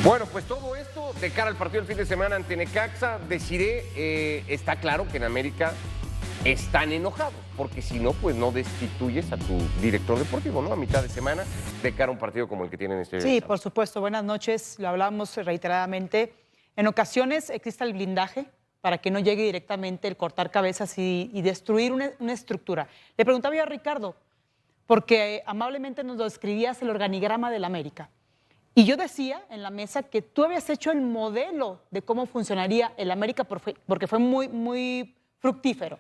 Bueno, pues todo esto de cara al partido del fin de semana ante Necaxa, está claro que en América están enojados, porque si no, pues no destituyes a tu director deportivo, ¿no? A mitad de semana, de cara a un partido como el que tienen este Sí, sábado. por supuesto. Buenas noches. Lo hablamos reiteradamente. En ocasiones existe el blindaje para que no llegue directamente el cortar cabezas y destruir una estructura. Le preguntaba yo a Ricardo, porque amablemente nos lo escribías el organigrama del América. Y yo decía en la mesa que tú habías hecho el modelo de cómo funcionaría el América porque fue muy fructífero.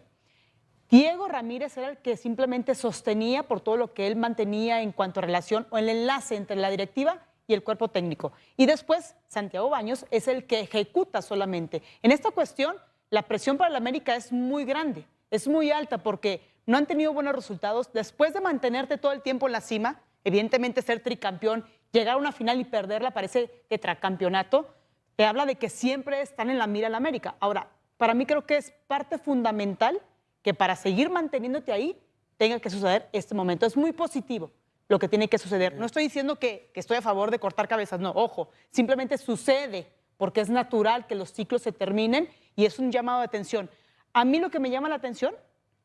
Diego Ramírez era el que simplemente sostenía por todo lo que él mantenía en cuanto a relación o el enlace entre la directiva y el cuerpo técnico. Y después Santiago Baños es el que ejecuta solamente. En esta cuestión, la presión para el América es muy grande, es muy alta porque no han tenido buenos resultados. Después de mantenerte todo el tiempo en la cima, evidentemente ser tricampeón, llegar a una final y perderla parece tetracampeonato, te habla de que siempre están en la mira el América. Ahora, para mí creo que es parte fundamental que para seguir manteniéndote ahí tenga que suceder este momento. Es muy positivo lo que tiene que suceder. No estoy diciendo que estoy a favor de cortar cabezas, no, ojo, simplemente sucede porque es natural que los ciclos se terminen y es un llamado de atención. A mí lo que me llama la atención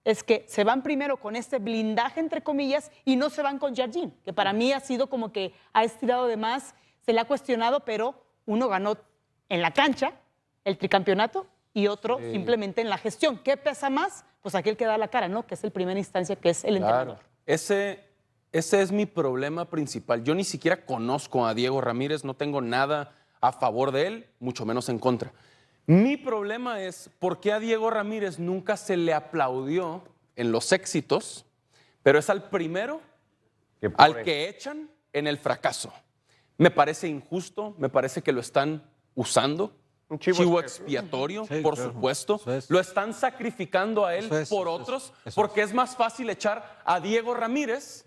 es que se van primero con este blindaje, entre comillas, y no se van con Jardín, que para mí ha sido como que ha estirado de más, se le ha cuestionado, pero uno ganó en la cancha el tricampeonato y otro simplemente en la gestión. ¿Qué pesa más? Pues aquel que da la cara, ¿no? Que es el primera instancia, que es el entrenador. Ese es mi problema principal. Yo ni siquiera conozco a Diego Ramírez, no tengo nada a favor de él, mucho menos en contra. Mi problema es por qué a Diego Ramírez nunca se le aplaudió en los éxitos, pero es al primero al que echan en el fracaso. Me parece injusto, me parece que lo están usando. Un chivo expiatorio, sí, por supuesto. Lo están sacrificando a él por otros, porque es más fácil echar a Diego Ramírez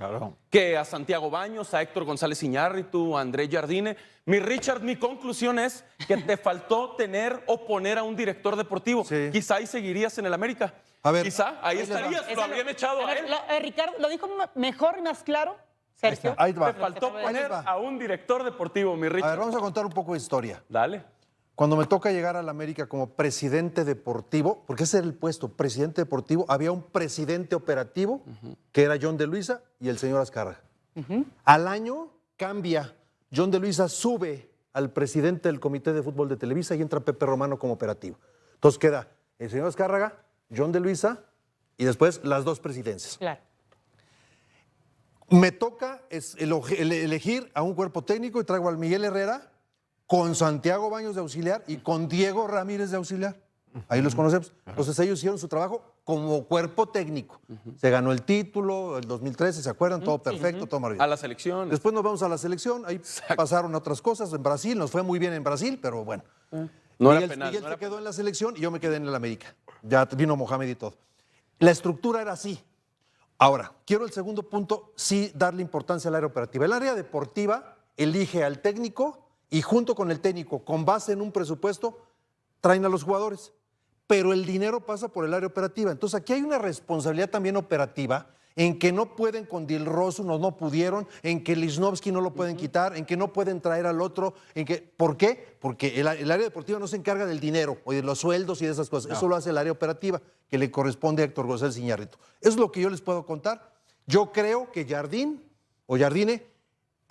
que a Santiago Baños, a Héctor González Iñárritu, a André Jardine. Mi conclusión es que te faltó tener o poner a un director deportivo. Quizá ahí seguirías en el América. A ver, quizá ahí estarías, lo habrían echado a él. Ricardo, lo dijo mejor y más claro, Sergio. Ahí va. Te faltó poner a un director deportivo, mi Richard. A ver, vamos a contar un poco de historia. Dale. Cuando me toca llegar a la América como presidente deportivo, porque ese era el puesto, presidente deportivo, había un presidente operativo, que era John de Luisa, y el señor Azcárraga. Al año cambia, John de Luisa sube al presidente del Comité de Fútbol de Televisa y entra Pepe Romano como operativo. Entonces queda el señor Azcárraga, John de Luisa y después las dos presidencias. Claro. Me toca elegir a un cuerpo técnico y traigo al Miguel Herrera, con Santiago Baños de auxiliar y con Diego Ramírez de auxiliar. Ahí los conocemos. Entonces ellos hicieron su trabajo como cuerpo técnico. Se ganó el título, el 2013, ¿se acuerdan? Todo perfecto, todo maravilloso. A la selección. Después nos vamos a la selección, ahí pasaron otras cosas en Brasil, nos fue muy bien en Brasil, pero bueno. No Miguel, era penal. Miguel se quedó en la selección y yo me quedé en el América. Ya vino Mohamed y todo. La estructura era así. Ahora, quiero el segundo punto, sí darle importancia al área operativa. El área deportiva elige al técnico y junto con el técnico, con base en un presupuesto, traen a los jugadores. Pero el dinero pasa por el área operativa. Entonces aquí hay una responsabilidad también operativa en que no pueden con Dilrosun, no pudieron, en que Lichnowsky no lo pueden quitar, en que no pueden traer al otro. ¿Por qué? Porque el área deportiva no se encarga del dinero o de los sueldos y de esas cosas. No. Eso lo hace el área operativa, que le corresponde a Héctor González Iñárritu. Eso es lo que yo les puedo contar. Yo creo que Jardine,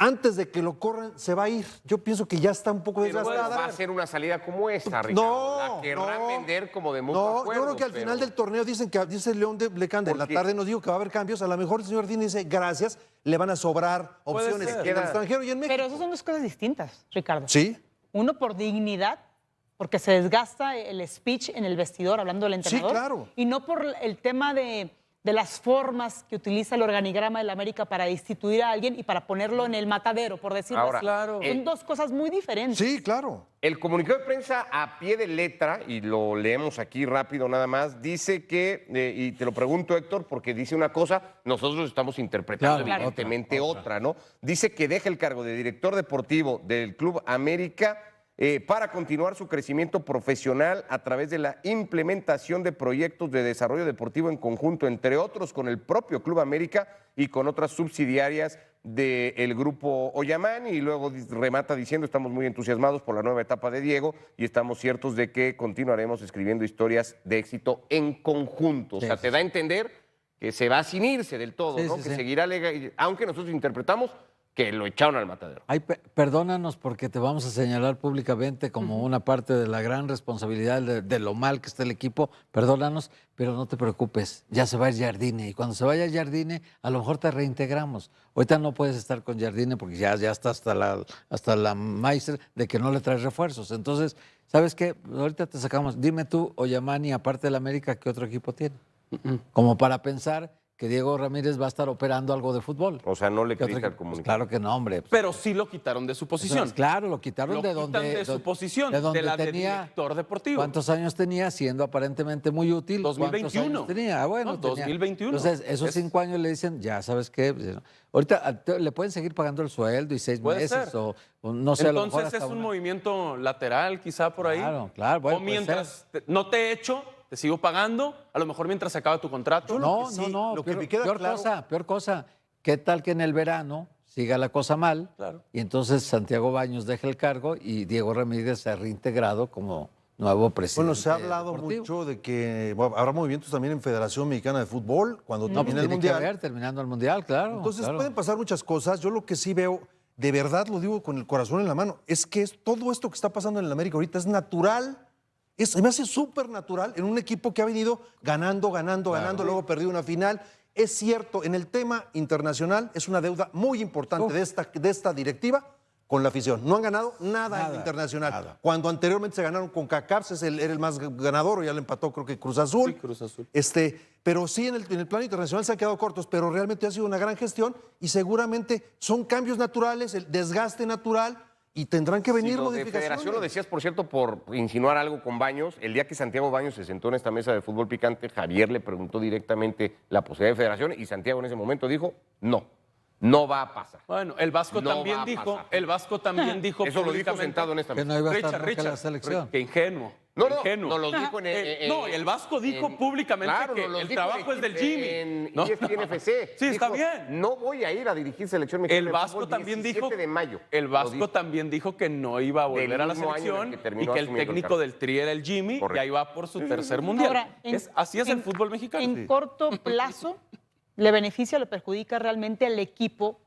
antes de que lo corran, se va a ir. Yo pienso que ya está un poco desgastada. Va a ser una salida como esta, Ricardo. La querrán vender como de mutuo acuerdo. Yo creo que al final del torneo dice León de Lecanda, en la tarde nos dijo que va a haber cambios. A lo mejor el señor Dini dice, gracias, le van a sobrar opciones en el extranjero y en México. Pero esas son dos cosas distintas, Ricardo. Sí. Uno por dignidad, porque se desgasta el speech en el vestidor hablando del entrenador. Sí, claro. Y no por el tema de las formas que utiliza el organigrama de la América para destituir a alguien y para ponerlo en el matadero, por decirlo así. Claro. Son dos cosas muy diferentes. Sí, claro. El comunicado de prensa a pie de letra, y lo leemos aquí rápido nada más, dice que, y te lo pregunto, Héctor, porque dice una cosa, nosotros estamos interpretando evidentemente otra, ¿no? Dice que deja el cargo de director deportivo del Club América para continuar su crecimiento profesional a través de la implementación de proyectos de desarrollo deportivo en conjunto, entre otros con el propio Club América y con otras subsidiarias del grupo Oyamani y luego remata diciendo: estamos muy entusiasmados por la nueva etapa de Diego y estamos ciertos de que continuaremos escribiendo historias de éxito en conjunto. O sea, te da a entender que se va sin irse del todo, ¿no? Que seguirá, aunque nosotros interpretamos que lo echaron al matadero. Ay, perdónanos porque te vamos a señalar públicamente como una parte de la gran responsabilidad de lo mal que está el equipo. Perdónanos, pero no te preocupes, ya se va a ir Jardine. Y cuando se vaya Jardine, a lo mejor te reintegramos. Ahorita no puedes estar con Jardine porque ya está hasta la maíz de que no le traes refuerzos. Entonces, ¿sabes qué? Ahorita te sacamos. Dime tú, Oyamani, aparte del América, ¿qué otro equipo tiene? Como para pensar que Diego Ramírez va a estar operando algo de fútbol. O sea, no le critica al comunicador. Claro que no, hombre. Pero sí lo quitaron de su posición. Entonces, claro, lo quitaron de donde... de su posición, de donde de la de tenía, director deportivo. ¿Cuántos años tenía siendo aparentemente muy útil? 2021. ¿Cuántos años tenía? Bueno, No, 2021. Entonces, esos 5 años le dicen, ya sabes qué, ahorita le pueden seguir pagando el sueldo y 6 meses o no sé. Entonces a lo mejor hasta es un movimiento lateral quizá por ahí. Claro. Bueno, o mientras no te echo, te sigo pagando, a lo mejor mientras se acaba tu contrato. No, lo que me queda claro... peor cosa. ¿Qué tal que en el verano siga la cosa mal? Claro. Y entonces Santiago Baños deja el cargo y Diego Ramírez se ha reintegrado como nuevo presidente. Bueno, se ha hablado deportivo. mucho de que habrá movimientos también en Federación Mexicana de Fútbol cuando No, termine el tiene Mundial. que haber, terminando el Mundial, claro. Entonces claro. pueden pasar muchas cosas. Yo lo que sí veo, de verdad lo digo con el corazón en la mano, es que todo esto que está pasando en el América ahorita es natural. Me hace súper natural en un equipo que ha venido ganando, luego perdido una final. Es cierto, en el tema internacional es una deuda muy importante de esta directiva con la afición. No han ganado nada en el internacional. Nada. Cuando anteriormente se ganaron con CACAF, era el más ganador, o ya le empató creo que Cruz Azul. Sí, Cruz Azul. Pero sí en el plano internacional se han quedado cortos, pero realmente ha sido una gran gestión y seguramente son cambios naturales, el desgaste natural. Y tendrán que venir lo de modificaciones. Federación lo decías, por cierto, por insinuar algo con Baños. El día que Santiago Baños se sentó en esta mesa de fútbol picante, Javier le preguntó directamente la posibilidad de Federación y Santiago en ese momento dijo: no va a pasar. Bueno, el Vasco No también va a dijo, pasar. el Vasco también dijo Eso lo dijo públicamente sentado en esta Que mesa. no iba a estar nunca en la selección. Que ingenuo. No, ingenuo. nos lo dijo no, el Vasco dijo públicamente que nos el dijo trabajo es del Jimmy. En ¿no? ESPN FC. Sí, está Dijo: bien. no voy a ir a dirigir selección mexicana El de Vasco fútbol también 17 dijo de mayo. El Lo Vasco dijo. también dijo que no iba a volver a la mismo año en el selección que y terminó que el asumiendo el técnico cargo. del Tri era el Jimmy y Correcto. ahí va por su tercer mundial. Ahora, Así es el fútbol mexicano. En corto plazo, ¿le beneficia o le perjudica realmente al equipo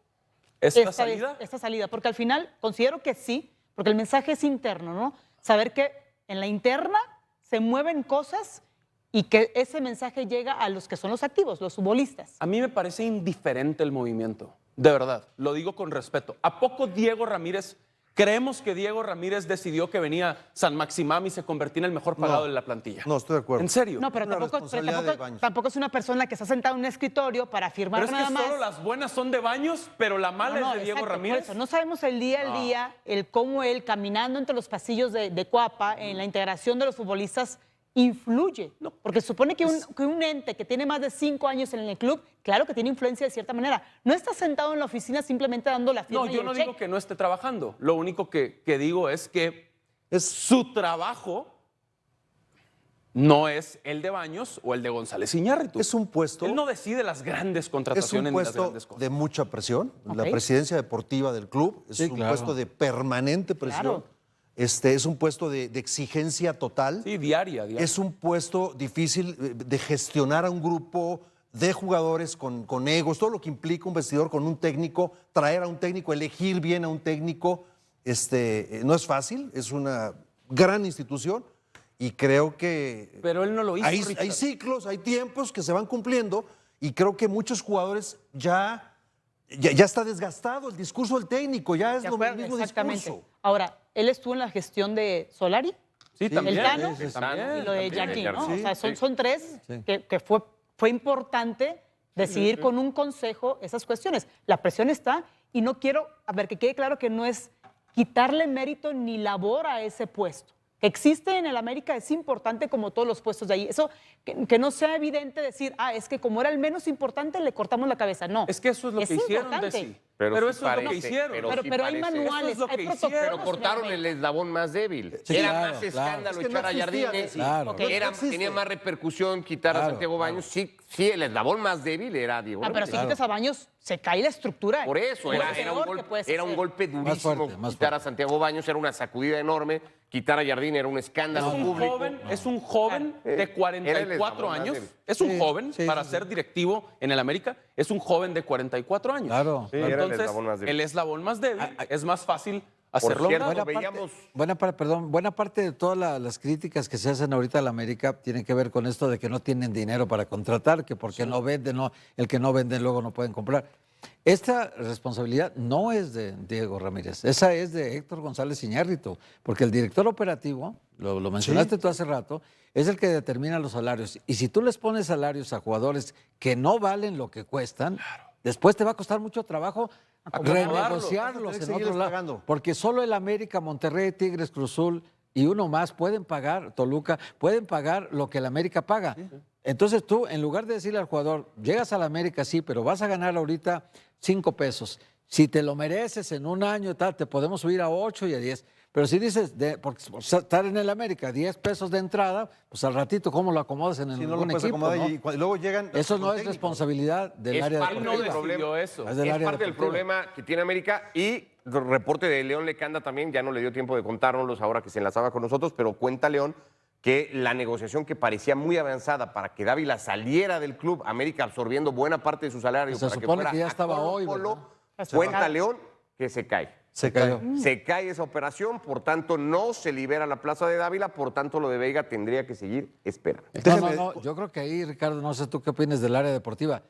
¿Esta salida? esta salida? Porque al final considero que sí, porque el mensaje es interno, ¿no? Saber que en la interna se mueven cosas y que ese mensaje llega a los que son los activos, los futbolistas. A mí me parece indiferente el movimiento, de verdad, lo digo con respeto. ¿A poco Diego Ramírez, creemos que Diego Ramírez decidió que venía San Maximam y se convertía en el mejor pagado de la plantilla? No, estoy de acuerdo. ¿En serio? No, pero La tampoco, responsabilidad de Baños. tampoco es una persona que está sentada en un escritorio para firmar Pero es nada que más. solo las buenas son de Baños, pero la mala es de Diego exacto, por Ramírez. eso. No sabemos el día al día, el cómo él, caminando entre los pasillos de Cuapa, en la integración de los futbolistas, influye. Porque se supone que un ente que tiene más de 5 años en el club, claro que tiene influencia de cierta manera. No está sentado en la oficina simplemente dando la firma. No, yo no digo que no esté trabajando. Lo único que digo es que su trabajo no es el de Baños o el de González Iñárritu. Es un puesto... Él no decide las grandes Es contrataciones un ni las puesto grandes cosas. de mucha presión. La Ok. presidencia deportiva del club es Sí, un claro. puesto de permanente presión. Claro. Es un puesto de exigencia total. Sí, diaria. Es un puesto difícil de gestionar a un grupo de jugadores con egos, todo lo que implica un vestidor con un técnico, traer a un técnico, elegir bien a un técnico, no es fácil, es una gran institución y creo que Pero él no lo hizo, hay Richard. ciclos, hay tiempos que se van cumpliendo y creo que muchos jugadores ya está desgastado el discurso del técnico, ya es De lo acuerdo, mismo exactamente. discurso. Ahora, él estuvo en la gestión de Solari, Sí, también. el Tano sí, sí, y lo de también. Jardín, ¿no? Sí, O sea, sí. son tres que fue importante decidir con un consejo esas cuestiones. La presión está y no quiero, a ver, que quede claro que no es quitarle mérito ni labor a ese puesto. Que existe en el América es importante como todos los puestos de ahí. Eso, que no sea evidente decir, es que como era el menos importante le cortamos la cabeza. No. Es que eso es lo que hicieron, importante. Desi. Pero sí eso es lo que hicieron. sí Pero hay parece. manuales, Eso es lo hay que protocolos. Pero cortaron el eslabón más débil. Sí, Era claro, más claro. escándalo Es que no echar a existía, Jardine. sí. Claro. Ok. No existe. Tenía más repercusión quitar a Claro, Santiago Baños. Sí, el eslabón más débil era Diego Pero Ramírez. si quitas a Baños, se cae la estructura. Por eso, era Era un golpe durísimo. fuerte, más quitar a fuerte. Santiago Baños era una sacudida enorme. Quitar a Jardine era un escándalo público. Es un joven de Era el 44 eslabón más años. débil. Es un Sí, joven sí, para sí, ser directivo en el América. Es un joven de 44 años. Claro. Sí, era el Entonces, eslabón más débil. el eslabón más débil es más fácil Por hacerlo. cierto, a un lado. Buena parte de todas las críticas que se hacen ahorita a la América tienen que ver con esto de que no tienen dinero para contratar, que porque no venden, el que no vende luego no pueden comprar. Esta responsabilidad no es de Diego Ramírez, esa es de Héctor González Iñárritu, porque el director operativo, lo mencionaste tú hace rato, es el que determina los salarios. Y si tú les pones salarios a jugadores que no valen lo que cuestan, después te va a costar mucho trabajo renegociarlos Vas a tener que en seguirles otro lado. pagando. Porque solo el América, Monterrey, Tigres, Cruz Azul y uno más pueden pagar, Toluca, pueden pagar lo que el América paga. Entonces tú, en lugar de decirle al jugador, llegas al América, sí, pero vas a ganar ahorita 5 pesos. Si te lo mereces en un año, tal, te podemos subir a 8 y a 10. Pero si dices, por estar en el América, 10 pesos de entrada, pues al ratito, ¿cómo lo acomodas en Si no lo algún puedes equipo? acomodar ¿no? y luego llegan. Eso con no es técnicos. responsabilidad del Es área parte Él no del deportiva. decidió problema. eso. Es del Es área parte del deportiva. problema que tiene América y el reporte de León Lecanda también, ya no le dio tiempo de contárnoslos ahora que se enlazaba con nosotros, pero cuenta León que la negociación que parecía muy avanzada para que Dávila saliera del club, América absorbiendo buena parte de su salario Se para que supone fuera que ya a estaba Colo hoy, Colo, ¿verdad? cuenta León que se cae. Se cayó. Se cae esa operación, por tanto no se libera la plaza de Dávila, por tanto lo de Veiga tendría que seguir esperando. No, yo creo que ahí, Ricardo, no sé tú qué opinas del área deportiva.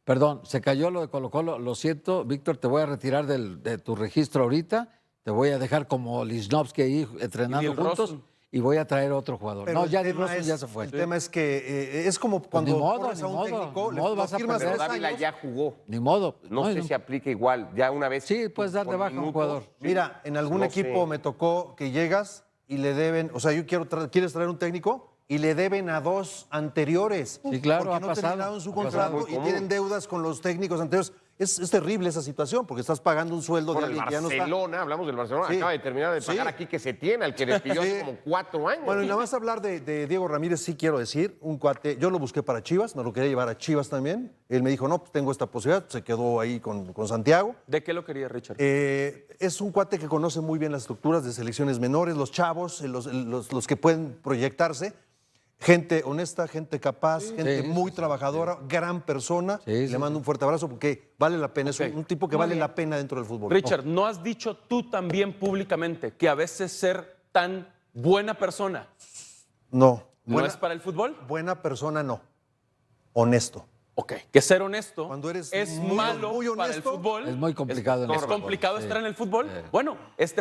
Perdón, se cayó lo de Colo-Colo, lo siento, Víctor, te voy a retirar de tu registro ahorita, te voy a dejar como Lichnowsky ahí entrenando Dil juntos Rossen. y voy a traer otro jugador. Pero No, el ya Dil tema Rossen es- ya se fue. El tema es que es como cuando ni modo, corres a ni un modo, técnico, ni le modo, lo vas a firmas perder. Pero 3 Dávila años. ya jugó. Ni modo. No sé si aplica igual, ya una vez. Sí, puedes dar de con baja a un minutos, jugador. sí. Mira, en algún No equipo sé. me tocó que llegas y le deben, o sea, quieres traer un técnico y le deben a 2 anteriores. Sí, claro, porque ha no pasado, terminaron su ha pasado. contrato Muy y común. tienen deudas con los técnicos anteriores. Es terrible esa situación porque estás pagando un sueldo Bueno, de el alguien que ya no está. Barcelona, hablamos del Barcelona, Sí. acaba de terminar de pagar Sí. aquí que se tiene, al que despidió hace Sí. como 4 años. Bueno, y nada más hablar de Diego Ramírez, sí quiero decir, un cuate, yo lo busqué para Chivas, nos lo quería llevar a Chivas también. Él me dijo, no, pues tengo esta posibilidad, se quedó ahí con Santiago. ¿De qué lo quería Richard? Es un cuate que conoce muy bien las estructuras de selecciones menores, los chavos, los que pueden proyectarse. Gente honesta, gente capaz, gente Sí, muy trabajadora, gran persona. Sí, Le sí, mando un fuerte abrazo porque vale la pena, Ok. es un tipo que vale la pena dentro del fútbol. Richard, ¿no has dicho tú también públicamente que a veces ser tan buena persona No, no es para el fútbol? buena persona no, honesto. Ok, que ser honesto Cuando eres es muy- malo muy para el honesto, fútbol. Es muy complicado en el Es fútbol, complicado sí. estar en el fútbol. Bueno,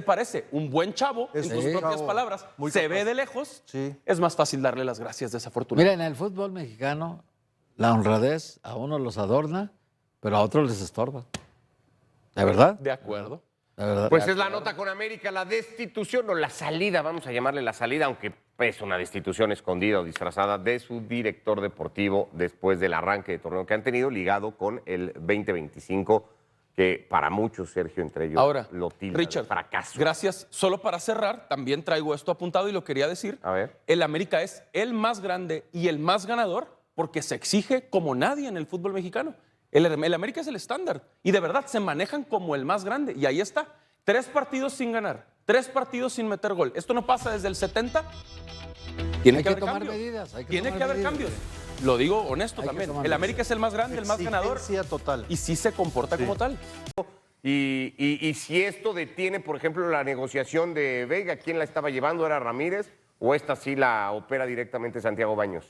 parece un buen chavo, Es en tus un propias chavo palabras. muy Se capaz. ve de lejos. Sí. Es más fácil darle las gracias desafortunadamente. Mira, en el fútbol mexicano, la honradez a unos los adorna, pero a otros les estorba. ¿De verdad? De acuerdo. De verdad. Pues es la nota con América, la destitución o la salida, vamos a llamarle la salida, aunque es una destitución escondida o disfrazada de su director deportivo después del arranque de torneo que han tenido ligado con el 2025, que para muchos, Sergio, entre ellos, Ahora, lo tilda Richard, de fracaso. gracias. Solo para cerrar, también traigo esto apuntado y lo quería decir. A ver. El América es el más grande y el más ganador porque se exige como nadie en el fútbol mexicano. El América es el estándar y de verdad se manejan como el más grande. Y ahí está, 3 partidos sin ganar, 3 partidos sin meter gol. Esto no pasa desde el 70. Tiene Hay que que haber tomar cambios. medidas, hay que Tiene tomar que haber medidas. cambios. Lo digo honesto Hay que también. tomar El medidas. América es el más grande, el más ganador Exigencia total. y sí se comporta como tal. Y si esto detiene, por ejemplo, la negociación de Veiga, ¿quién la estaba llevando? ¿Era Ramírez o esta sí la opera directamente Santiago Baños?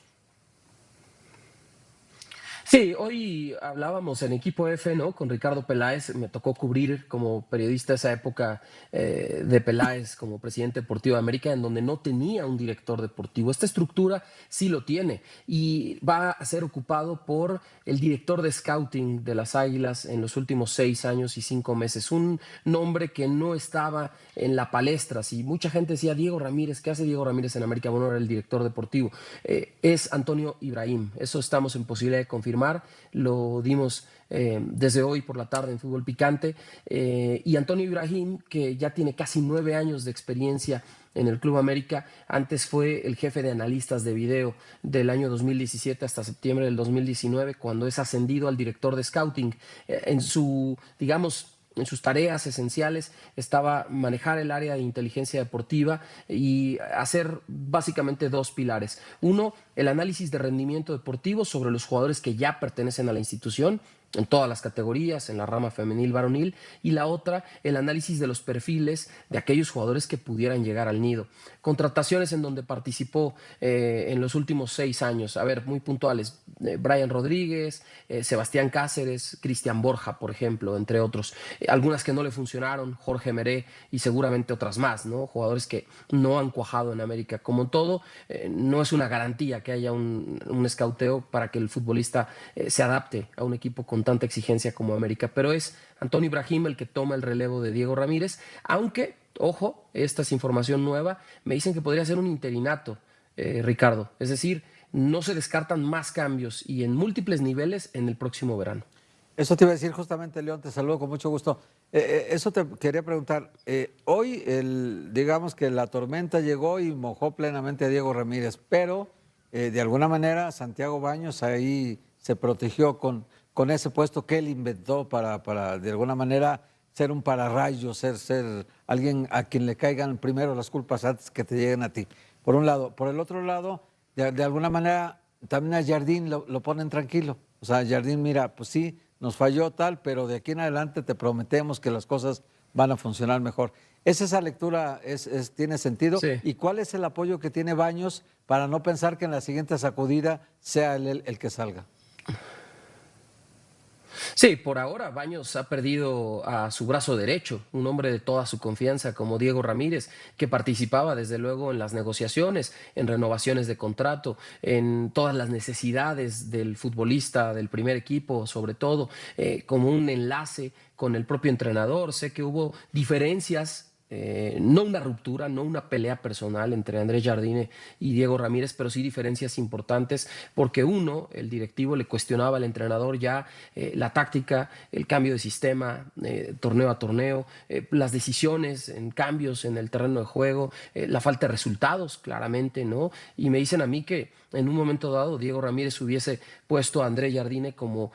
Sí, hoy hablábamos en Equipo F, ¿no? Con Ricardo Peláez, me tocó cubrir como periodista esa época de Peláez como presidente deportivo de América, en donde no tenía un director deportivo. Esta estructura sí lo tiene y va a ser ocupado por el director de scouting de las Águilas en los últimos 6 años y 5 meses. Un nombre que no estaba en la palestra. Si mucha gente decía Diego Ramírez, ¿qué hace Diego Ramírez en América? Bueno, era el director deportivo. Es Antonio Ibrahim. Eso estamos en posibilidad de confirmar. informar, lo dimos desde hoy por la tarde en Fútbol Picante, y Antonio Ibrahim, que ya tiene casi 9 años de experiencia en el Club América, antes fue el jefe de analistas de video del año 2017 hasta septiembre del 2019, cuando es ascendido al director de scouting. En sus tareas esenciales estaba manejar el área de inteligencia deportiva y hacer básicamente 2 pilares. Uno, el análisis de rendimiento deportivo sobre los jugadores que ya pertenecen a la institución, en todas las categorías, en la rama femenil, varonil, y la otra, el análisis de los perfiles de aquellos jugadores que pudieran llegar al nido. Contrataciones en donde participó en los últimos 6 años, a ver, muy puntuales, Brian Rodríguez, Sebastián Cáceres, Cristian Borja, por ejemplo, entre otros. Algunas que no le funcionaron, Jorge Meré y seguramente otras más, ¿no? Jugadores que no han cuajado en América. Como todo, no es una garantía que haya un escauteo para que el futbolista se adapte a un equipo con tanta exigencia como América, pero es Antonio Ibrahim el que toma el relevo de Diego Ramírez, aunque, ojo, esta es información nueva, me dicen que podría ser un interinato, Ricardo, es decir, no se descartan más cambios y en múltiples niveles en el próximo verano. Eso te iba a decir justamente, León, te saludo con mucho gusto. Eso te quería preguntar. Hoy, digamos que la tormenta llegó y mojó plenamente a Diego Ramírez, pero de alguna manera Santiago Baños ahí se protegió con ese puesto que él inventó para de alguna manera ser un pararrayos, ser alguien a quien le caigan primero las culpas antes que te lleguen a ti. Por un lado. Por el otro lado, de alguna manera también a Jardín lo ponen tranquilo. O sea, Jardín, mira, pues sí, nos falló tal, pero de aquí en adelante te prometemos que las cosas van a funcionar mejor. ¿Esa lectura tiene sentido? Sí. ¿Y cuál es el apoyo que tiene Baños para no pensar que en la siguiente sacudida sea él el que salga? Sí, por ahora Baños ha perdido a su brazo derecho, un hombre de toda su confianza como Diego Ramírez, que participaba desde luego en las negociaciones, en renovaciones de contrato, en todas las necesidades del futbolista, del primer equipo, sobre todo, como un enlace con el propio entrenador. Sé que hubo diferencias. No una ruptura, no una pelea personal entre Andrés Jardine y Diego Ramírez, pero sí diferencias importantes porque uno, el directivo, le cuestionaba al entrenador ya la táctica, el cambio de sistema, torneo a torneo, las decisiones en cambios en el terreno de juego, la falta de resultados, claramente, ¿no? Y me dicen a mí que en un momento dado Diego Ramírez hubiese puesto a Andrés Jardine como,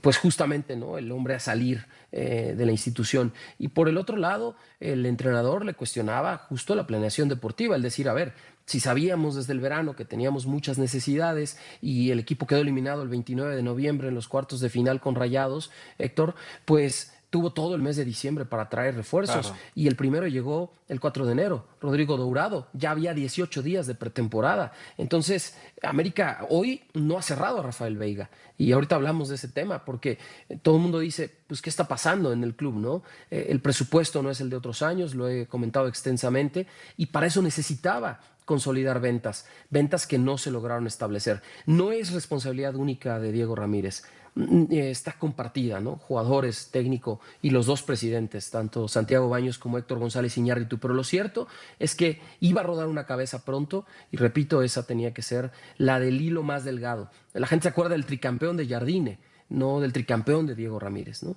pues justamente, ¿no?, el hombre a salir de la institución. Y por el otro lado, el entrenador le cuestionaba justo la planeación deportiva, el decir, a ver, si sabíamos desde el verano que teníamos muchas necesidades y el equipo quedó eliminado el 29 de noviembre en los cuartos de final con Rayados, Héctor, pues tuvo todo el mes de diciembre para traer refuerzos. Claro. Y el primero llegó el 4 de enero, Rodrigo Dourado. Ya había 18 días de pretemporada. Entonces, América hoy no ha cerrado a Rafael Veiga. Y ahorita hablamos de ese tema porque todo el mundo dice, pues, ¿qué está pasando en el club, no? El presupuesto no es el de otros años, lo he comentado extensamente, y para eso necesitaba consolidar ventas que no se lograron establecer. No es responsabilidad única de Diego Ramírez. Está compartida, ¿no? Jugadores, técnico y los dos presidentes, tanto Santiago Baños como Héctor González Iñárritu. Pero lo cierto es que iba a rodar una cabeza pronto y repito, esa tenía que ser la del hilo más delgado. La gente se acuerda del tricampeón de Jardine, no del tricampeón de Diego Ramírez, ¿no?